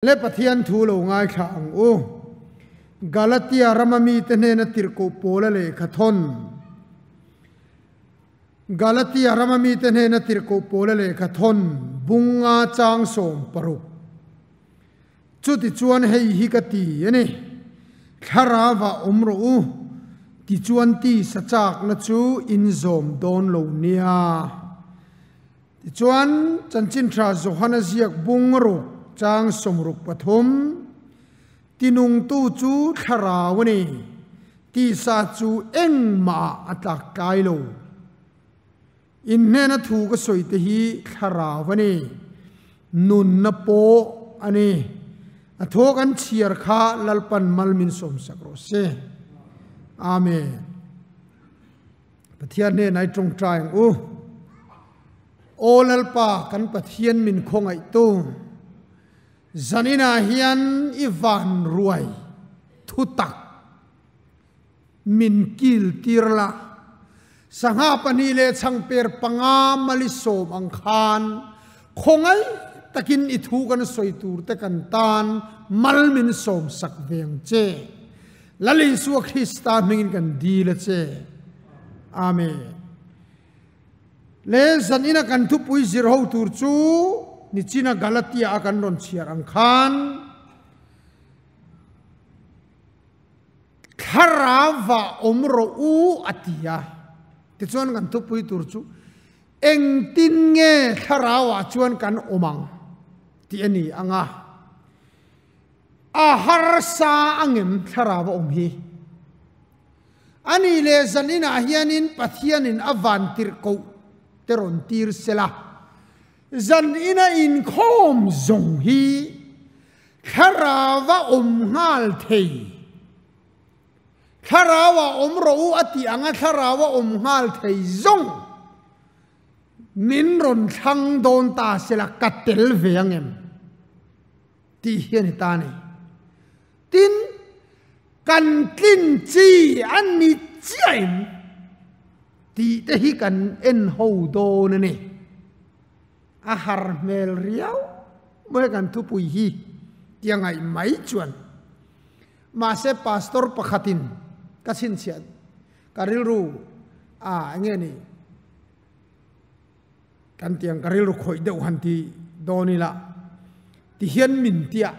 le pathian thu lo ngai thang u Galatia ramami tene na tirko pola le khathon Galatia ramami tene na tirko pola le khathon bunga chang som paru chuti chuan hei hi ka ti ani kharawa umro u ti chuan ti sachak na chu in zom don lo nia ti chuan chanchin thra johana ziak bungro chang somruk pathum tinung tu chu kharawani ti sa chu engma atak kai lo in hena thu ka soite hi kharawani nun na po ani athok an chiar kha lalpan malmin som sakro se amen pathian ne nai trong trai u o lalpa kan pathian min khongai tu zanina hian ivan ruai thutak min kil tirla sanga pani le changper panga malisom ang khan khongai takin ithu kan soitur te kan tan malmin som sak veng che lalin su Krista mingin kan dila che amen le zanina kan thu pui zirho tur chu ni china Galatia akan ron chiar ang khan kharawa omro u atia ti chuan kan thu pui tur chu eng tin nge kharawa chuan kan omang ti ani anga a harsa angem kharawa om hi ani le zanina hianin pathianin avantir ko teron tir sela zan ina in khom zong hi kharawa om ngal thei kharawa om ro ati anga kharawa om ngal thei zong min ron thang don ta sela katel veangem ti hian ta ni tin kan tlin chi ani chiaim ti te hi kan en ho do na ni ahar mel riau moi kan thu pui hi tiangai mai chuan ma se pastor pakhatin kasin chiat karil ru nge ni kan tiang karil ru khoi deuh han ti donila ti hian min tia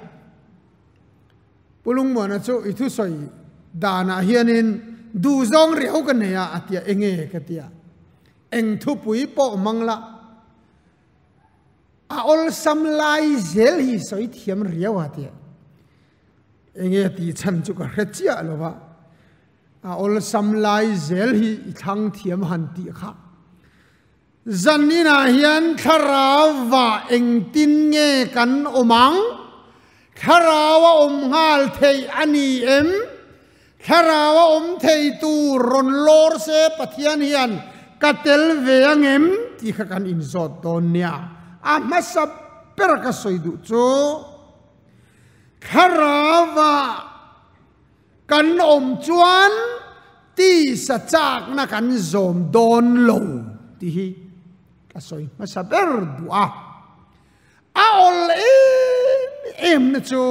pulung mo na chu ithu soi dana hianin du zong riau kan ya atia enge ka tia eng thu pui po mangla a ol sam lai zel hi soi thiam riau atia enge ti chan chu ka rechia lova a ol sam lai zel hi thang thiam han ti kha zanina hian kharawa eng tin nge kan omang kharawa om ngal thei ani em kharawa om thei tu ron lor se pathian hian katel veangem ti kha kan in zot don nia a masa per ka soidu chu kharawa kan om chuan ti sa chak na kan zom don lo ti hi ka soi masa ber dua a ol em na chu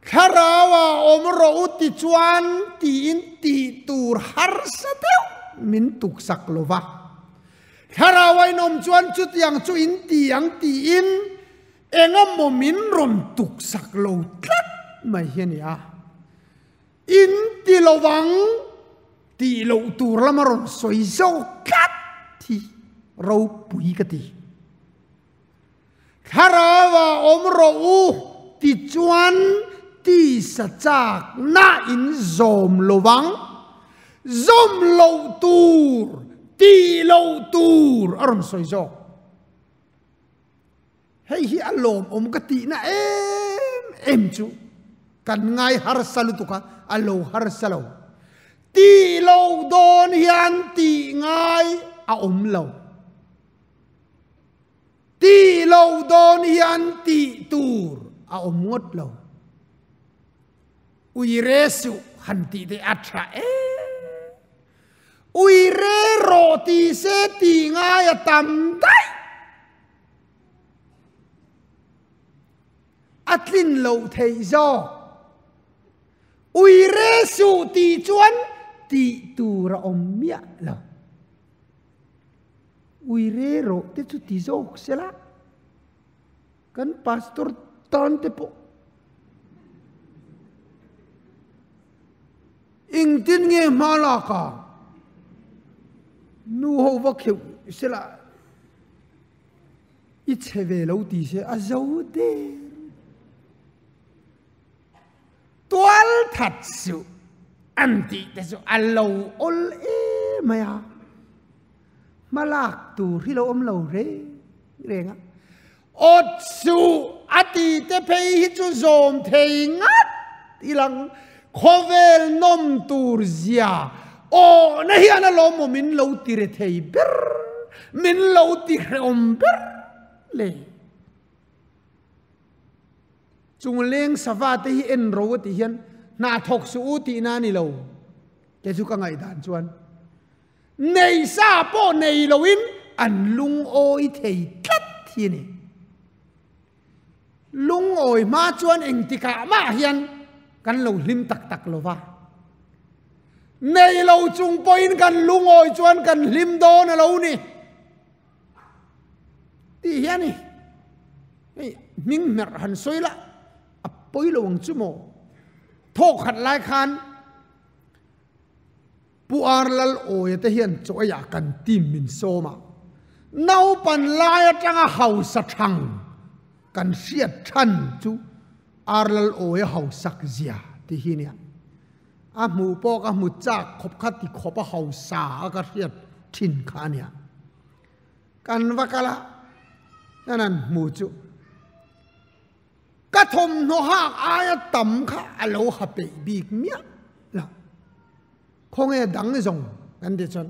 kharawa om ro uti chuan ti in ti tur har sa teu min tuk sak lova kharawa nom chuan chu tiang chu in ti ang ti in engam mo min ron tuk sak lo tlat mai hian ya in ti lowang ti lo tur lamaron soi zo kat ti ro pui ka ti kharawa om ro u ti chuan ti sa chak na in zom lowang zom lo tur ti lo tur aron soi zo hei hi alom om ka ti na em chu kan ngai har salu tu ka alo har salo ti lo don hian ti ngai a om lo ti lo don hian ti tur a om ngot lo ui resu han ti de atra ui re ro ti se ti ngai a tam dai atlin lo thei zo ui re su ti chuan ti tu ra om mia lo ui re ro te chu ti zo sela kan pastor tan te po ing tin nge malaka nu ho va kheu sela i cheve lo ti se a zo de tual that su anti te su alo ol e maya malak tu ri lo om lo re renga ot su ati te pe hi chu zom thei ngat ilang khovel nom tur zia o na hian lo mo min lo ti re thei ber min lo ti om ber le chung leng sawa te hi en ro ti hian na thok su ti na ni lo ke chu ka ngai dan chuan nei sa po nei lo in an lung oi thei tlat thi ni lung oi ma chuan eng ti ka ma hian kan lo lim tak tak lo wa nei lo chung poin kan lung oi chuan kan lim do na lo ni ti hian ni ming mer han soila a poi lo wang chu mo thok khat lai khan pu ar lal oi te hian choya kan tim min so ma nau pan lai atanga hau sa thang kan siat than chu ar lal oi hau sak zia ti hi nia a mu pok a mu chak khop khat ti khop a hau sa ka siat thin kha nia kan wakala nan mu chu ka thom no ha aya tam kha alo ha pe bik mia la khong e dang zong kan de chon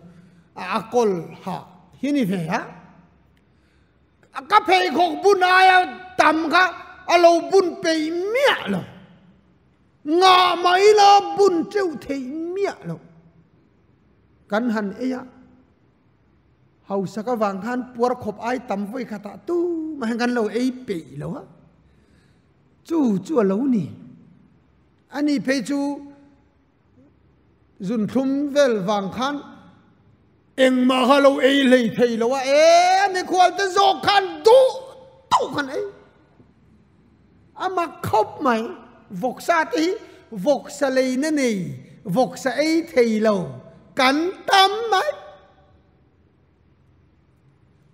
a kol ha hini ve ha ka pe khok bun aya tam kha alo bun pe mia lo nga mai la bun cheu thei mia lo kan han e ya hau saka wang khan puar khop ai tam voi khata tu ma kan lo ei pe lo ha chu chu lo ni ani pe chu zun thum vel wang khan eng ma ha lo ei lei thei lo wa e ni khwal te zo khan du tu khan ei ama khop mai vok sa ti vok sa lei na nei vok sa ei thei lo kan tam mai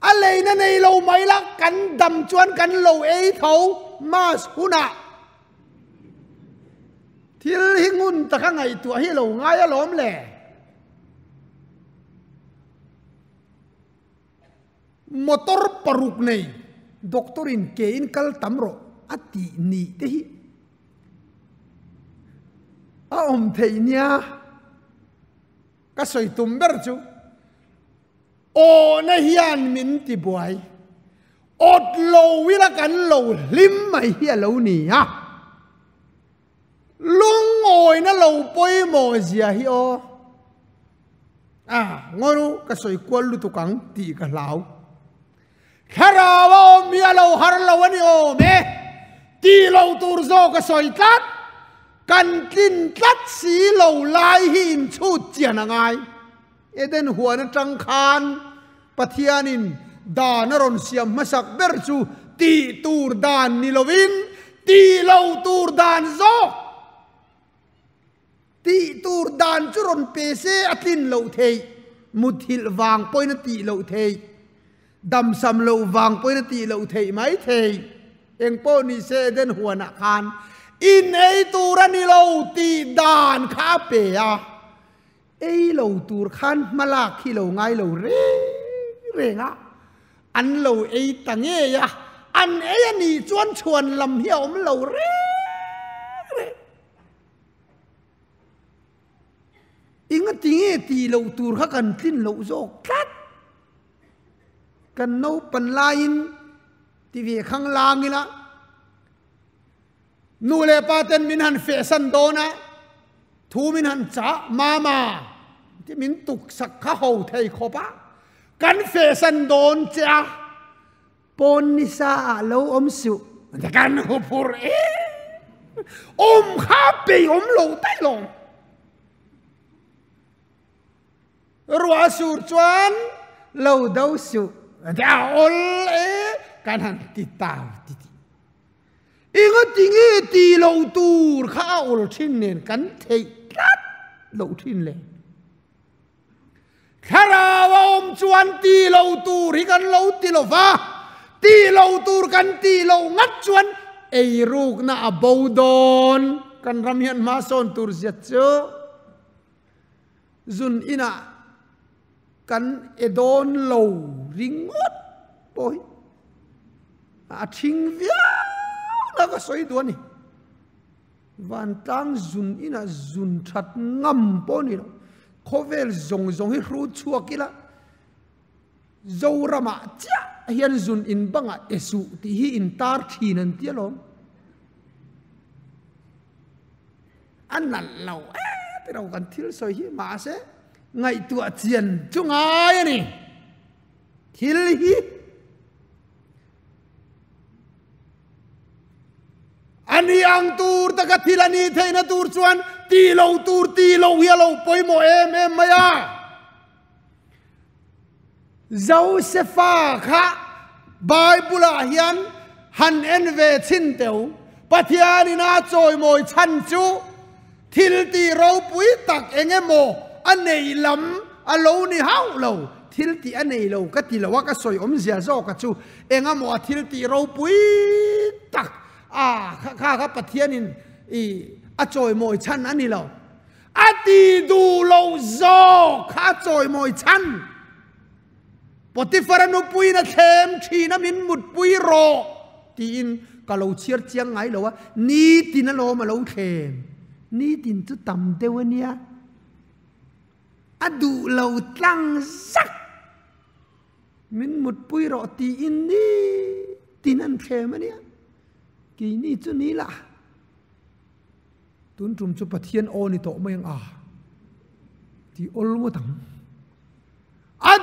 a lei na nei lo mai la kan dam chuan kan lo ei tho mas huna thil hingun ta kha ngai tu hi lo ngai a lom le motor paruk nei doktorin ke in kal tamro ati ni te hi a om thei nia ka soi tum ber chu o na hian min ti buai ot lo wila kan lo lim mai hi lo ni ha lung oi na lo poi mo zia hi o ngoru ka soi kwal lu tu kang ti ka lau khara wa mi lo har lo ani o me ti lo tur zo ka soi tat kan tin tat si lo lai hi in chu chian angai eden huana tang khan pathianin dan ron siam masak berchu ti tur dan ni lovin ti lo tur dan zo ti tur dan churon pese atin lo thei muthil wang poina ti lo thei dam sam lo wang poina ti lo thei mai thei eng po ni se den huana khan in ei turani lo ti dan kha pe ya ei lo tur khan malak khi lo ngai lo re renga an lo ei tange ya an ei ani chuan chuan lam hiom lo re inga tinge ti lo tur kha kan tin lo zo klat kan no pan lain ti ve khang langila nu le paten min han fashion dona thu min han cha mama ti min tuk sak kha ho thei khopa kan fashion don cha pon ni sa lo om su จะกันหัวพูดข้าไปโลใต้ลงรัวสูดจวนเราเดาสูจะเอาการหันติดตามติดอีกทีนี้ตีเราตูข้าอุลชินเนนกันเทกัดเราชินเลยข้าเราจวนตีเราตูริกันเราตีเราฟ้าตีเราตูกันตีเรางัดจวนไอ้รูกน่าบูดอนกันรำเฮียนมาส่วนตูร์เสียเจ้าจุนอินะกันเอดอนโลริงดปอยทิ้งเวียแล้วก็สวยตัวนี่วันตั้งจุนอินะจุนชัดงำปอนี่เนาะเขาเวลจงให้รู้ชัวกิละเจ้ารามาจ้าเฮียนจุนอินบังเอสุที่ฮีอินตาร์ทีนันเตียลมอันนั้นเราแต่เรากันทิลสอยฮีมาเสไงตัวเจียนจุงไงนี่ทิลฮีอันนี้อังตูร์ตะกัดทิลานีเทนตูร์ชวนตีโลตูร์ตีโลเฮียโลปอยโมเอ็มมายาโจเซฟาค่ะไบเบิลเฮียนฮันเอ็นเวชินเตวปัทยานินาโจยโมยชันจูทิลตีเราปุยตักเองโมอันนี้ลำอันโลนี่ฮาวโลทิลตีอันนี้โลก็ตีละว่าก็สวยเสียโซก็จูเองโมทิลตีเราปุยตักข้าปัทยานินอโจยโมยชันอันนี้โลอตีดูโลโซข้าโจยโมยชันปฏิฟานุปุยนะเทมทีน้ำมินมุดปุยโรตีนก็เราเชียร์เจียงไงเราว่านี่ตีนโลมาเราเทมนี่ตีนจุดต่ำเดียวเนี่ยดูเราตั้งสักมินมุดปุยโรตีนนี่ตีนันเทมเนี่ยกี่นี่จุนี้ล่ะตุนจุ่มจุปะเทียนโอนี่โตไม่ยังที่อลมุตัง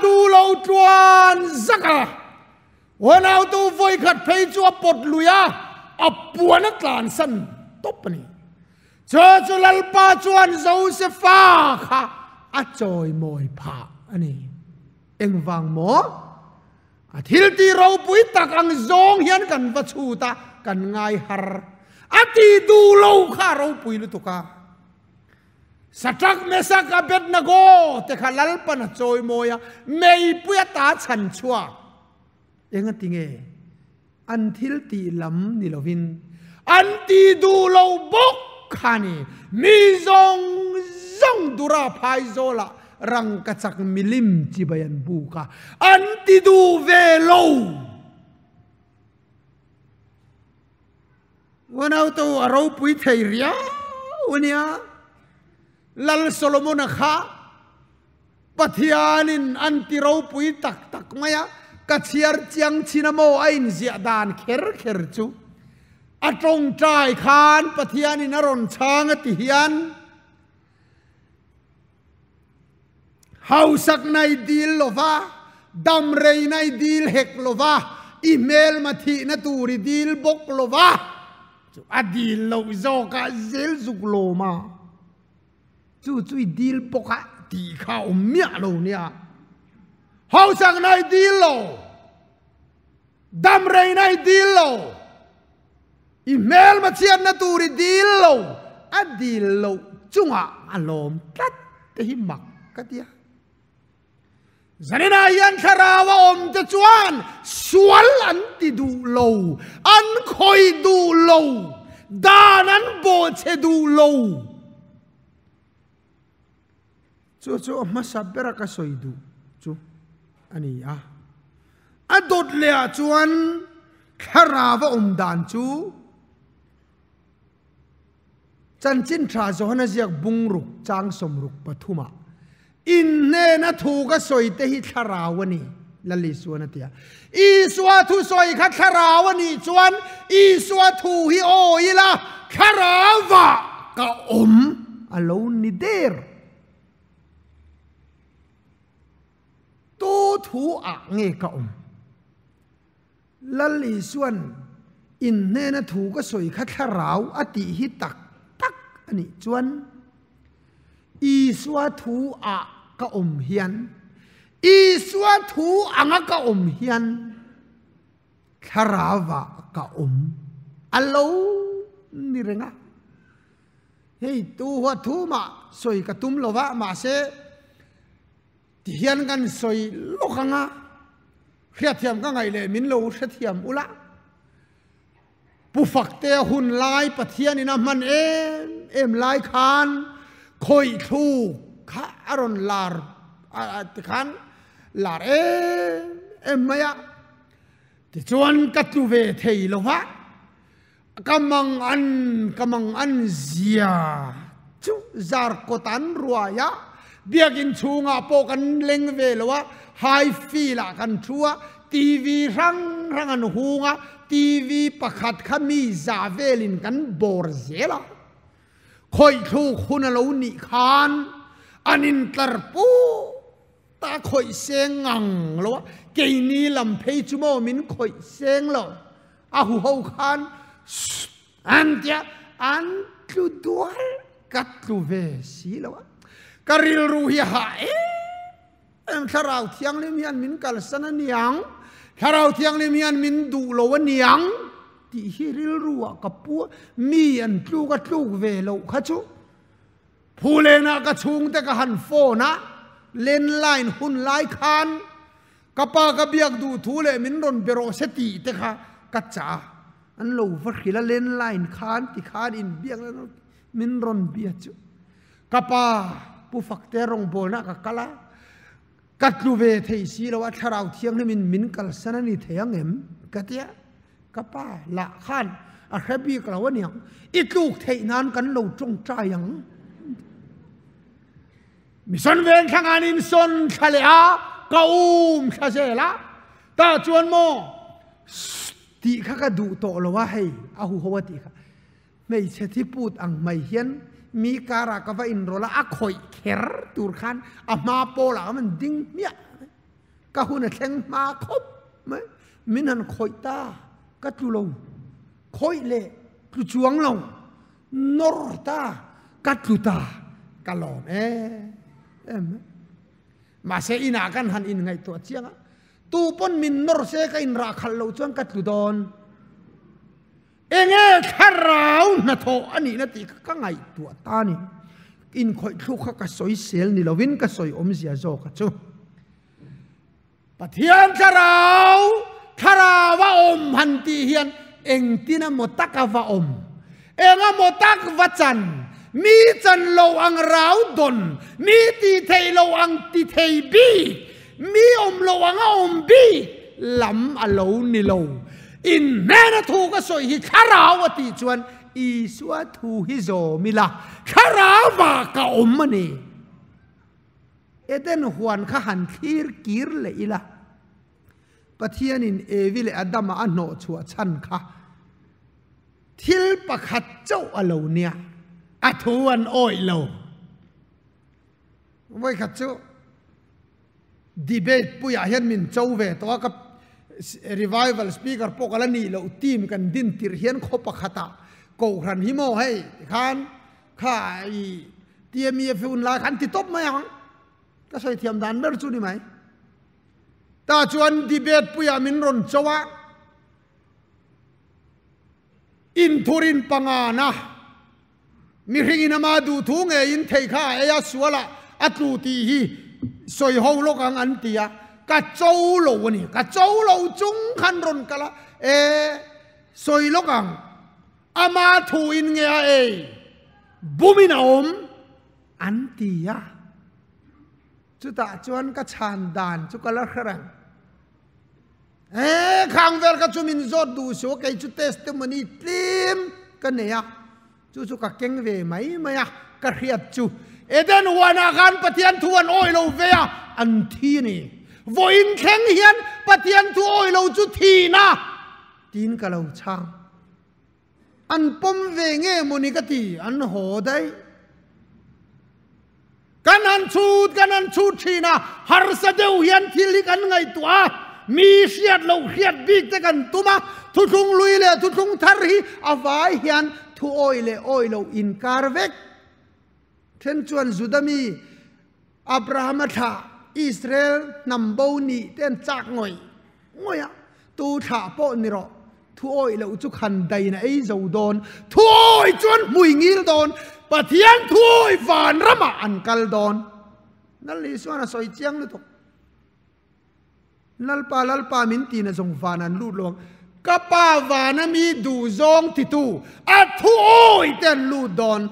ดูเราจวนสักวันเอาตัวไฟขัดเพย์จัวปดลุยปวนักลานสันตบนี่เจอจุลปาจวนโจเซฟาค่ะจอยมอยผาอันนี้เอ็งวางหมอทิลตีเราปุยตักอังจงเฮียนกันวัชูตากันง่ายฮาร์ตีดูเราค่ะเราปุยลุตุกาสัตว์เมสักเบ็ดนโกแต่ขลัลปนโจยโมยไม่ปุยตาฉันชัวเองติงอันทิลตีลำนี่เราวินอันตีดูเราบกขานี่มีจงดุราพายโซละรังกจักมิลิมจีบยันบุกาอันตีดูเวโลวันเอาตัวเราปุยเทียวันนี้ลัลโซโลมอนค่ะปัทยานินอันติเราปุยตักมายะกัจเชียร์จังชินโมอินเสียดานเคอร์จูตรงใจขานปัทยานินรอนช้างติเฮียนเฮาสักในดีลโลวาดัมเรย์ในดีลเฮกโลวาอีเมลมาที่นตูริดีลบกโลวาดีลโลโซกาเซลซุกโลมาจู่ดีลบกะตีข้าวเมียโลเนี่ยเฮาสักในดีลโลดัมเรย์ในดีลโลอีเมลมาเชียนนตูริดีลโลดีลโลจุงอารมณ์ตัดเตหิมักกัดยาสันนิษฐานคาราวมจะจวนสวนอันติดูโลอันคอยดูโลดานันโบเชดูโลจู่มาสับเบรักสอยดูจู่อันนี้ดุดเลียจวนคาราวดานจู่จันจินทราโจฮันเซียกบุงรุกจางสมรุกปฐุมาอินเนนทูก็สวยเตหิคาราวนีละลิสวนเตียอีสวาทูสวยคัดคาราวนีจวนอีสวาทูฮิโออีละคาราวะกะอโลนิเดร์ตูทูเงกะละลิสวน อินเนนถูก็สวยคัดขราวอติหิตักตักอันนี้จวนอีสวาถูอะก็อมเฮียนอีสวาถูอ่างก็อมเฮียนขราวะก็อมอัลโลนี่เรื่องอะเฮ้ยตัวถูมาสวยกระตุ้มลวะมาเสที่เฮียนกันสวยลูกขังอะเทียมก็ไงเลยมินโลเทียมอุละผู้ฝักเตะหุ่นลายปะเทียนี่นะมันเอ็มลายคานคอยทูข้าอรอนลาร์ติคันลาร์เอ็มไม่อะที่ชวนกัตลูเวเทยลวะกำมังอันเสียจุจาร์กตันรัวยะเบียกินชูงาโปกันเล็งเวลวะไฮฟีละกันชัวทีวีรังอันหูงะทีวีประคัดขมีซาเวลินกันบอร์เซล่ะคอยทูคุณเราหนีคานอันอินตรปูตาคอยเซงังแล้ววะเกนี้ลำเพยจุโมมินคอยเซงแล้วอาหูเฮาคานอันเดียอันตุดัวกัตลูเวสีแล้ววะกะริลรูฮิฮะถ้าเราเที่ยงเลมีอันมินกัลสนันยังถ้าเราเที่ยงเลมีอันมินดูโลวันยังที่ฮิริลรัวกับปัวมีอันลูกเวลข้าจูผู้เล่นก็ชุงแต่ก็หันโฟนะเล่นไลน์หุ่นไลน์คานกับปากกับเบียกดูทูเลมินรอนเบโรเซติแต่ค่ะกัจจาอันโลฟักขิลเล่นไลน์คานที่คานอินเบียกแล้วมินรอนเบียจูกับปาผู้ฝักเตรงโบนะกับกะละกัดลูเวเทสีแล้วว่าถ้าเราเที่ยงนี่มินกัลสนันนี่เที่ยงเอ็มกัดเยะกับป้าละขันอาแคบีกล่าวว่าเนี่ยอีลูกเทนั้นกันเราจงใจยังมิสันเวนทางานินสนทะเลอาเกาชาเซละตาจวนโมตีข้าก็ดูโตแล้วว่าให้อาหูหัวตีข้าไม่ใช่ที่พูดอังไม่เห็นมีการะกับว่าอินโรละอักคอยเขรตูร์ขันอามาโปล่ามันดิ้งเนี่ยก็หุ่นแข็งมาคบไหมมินันคอยตาก็จุลงคอยเละจุจวงลงนอร์ตาก็จุตากะลอนมาเสียอินากันหันอินไงตัวเชียงตูปนมินนอร์เซก็อินราคัลโลจวนก็จุดอนข้าเราหน้าโถอันนี้นาทีก็ไงตัวตานี่อินคอยทุกข์ก็สวยเสียนี่เราวินก็สวยอมเสียโจก็จูปะเทียนข้าเราว่าอมหันตีเฮียนเองที่นั่นหมดตักว่าอมเองหมดตักว่าจันมีจันโลอังราวดนมีตีเทโลอังตีเทบีมีอมโลอังอมบีลำอโลนิโลอินแน่นถูกก็สวยฮิคาราวติจวนอีสวาทูฮิโซมิลาคาราวากะอมมันนี่เดนหวนข้าหันกีร์เลยละปะเทียนินวิเลอดัมอันโนชัวชันค่ะทิลปะขัดเจ้าอโลเนี่ยอัทวนโอยโลไว้ขัดเจ้าดีเบตปุยอาเห็นมินเจ้าเวตัวกับrevival speaker พวกอะไรนี่เราทีมกันดินติรเฮียนคบปะขตาโกขันหิโมให้ขันข้าเตียมีฟิวน์ลาขันติตบไหมยังก็ใส่เทียมดันเบอร์จูนี่ไหมตาจวนดีเบตปุยามินรอนจวะอินทุรินปังานะมีหิงินามาดูทุ่งอินเทค่ายาสวละอัตลูตีฮีสวยห้องโลกังอันตียกัจโจโลนี่กัจโจโลจุงขันรนกะละสวยโลกังอามาทูอินเงียบุมินาอมอันตียะจุดจวนกัชานดานจุกละครังข้างเวลกัจจุมินจอดดูสิว่าใครจุดเทสต์มันนี่ทีมกันเนี่ยจุกะเก่งเวไหมไม่อะกระเรียดจุเดนวันอาการปฏิยันทวนโอยโลเวียอันที่นี่วันแข็งเฮียนปฏิยันทวนโอยโลจุทีนะตีนกะเราช่างอันปมเวงเงมุนิกตีอันโหได้กันอันชูดทีนะฮาร์สเดวเฮียนที่ลิกันไงตัวมีเสียดเราเสียดบิ๊กแต่กันตุมา thu thung lui le thu thung thar hi avai hian thu oi lo in karvek then chuan Judami Abraham tha Israel nambo ni ten chak ngoi a tu tha po ni ro thu oi lo chu khan dai na ei zo don thu oi chuan mui ngil don pathian thu oi van rama an kal don nal li suana soi chiang lu to lalpa min ti na zong van an lu long ka pa vana mi du zong ti tu a thu oi ten lu don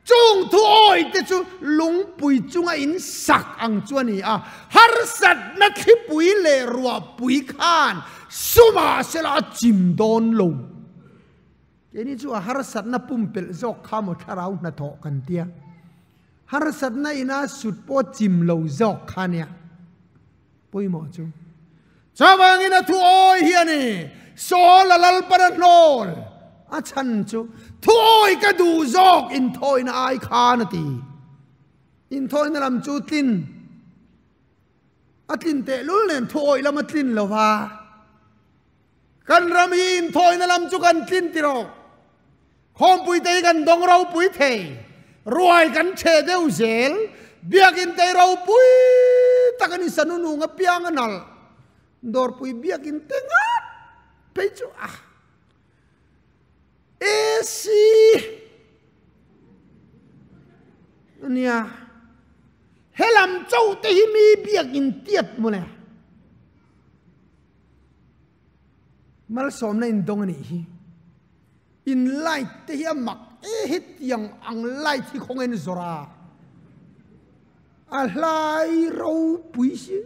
chung thu oi te chu lung pui chunga in sak ang chuani a har sat na thi pui le ruwa pui khan suma sela chim don lo ke ni chu har sat na pumpel zok khamo tharau na tho kan tia har sat na ina sut po chim lo zok khania pui mo chu chawang ina thu oi hiani so la lal paranol a chan chu thôi cái đủ dọc in thôi na ai khá na ti in thôi na làm chu tin tin tệ luôn lên thôi làm tin lo va kan ram in thôi na làm chu kan tin ti ro khom pui te kan dong rau pui the ruai kan che deu zel biak in te rau pui takani sanunu nga piang anal dor pui biak in te nga pe chu esi nia helam châu te hi mi biak in tiat mo le mal som na in dong ani hi in light te hi mak hit yang ang light hi khong en zora a lai ro pui si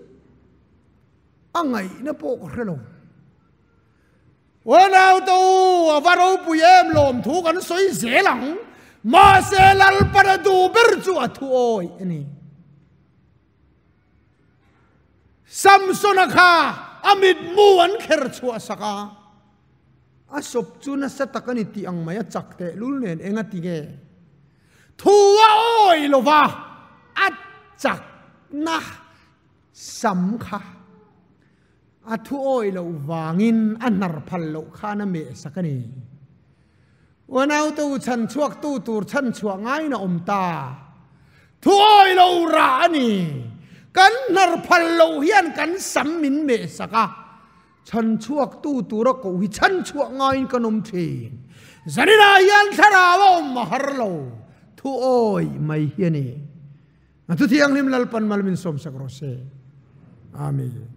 angai na po relo nào tu và đâu bùi em lồm thú gắn xoay dễ lắng mà sẽ lal para du ber chua thu oi ani Samsonakha amit muan kher chua saka asop chuna satakani ti ang maya chakte lulnen engati ge thu oi lova at chak na samkha a thu oi lo wangin anar phal lo khana me sakani wanau tu chan chuak tu tur chan chuak ngai na omta thu oi lo ra ani kan nar phal lo hian kan sam min me saka chan chuak tu tur ko hi chan chuak ngai kan om thin zanina hian thara wa mahar lo thu oi mai hiani atu thiang lim lal pan mal min som sakro se amen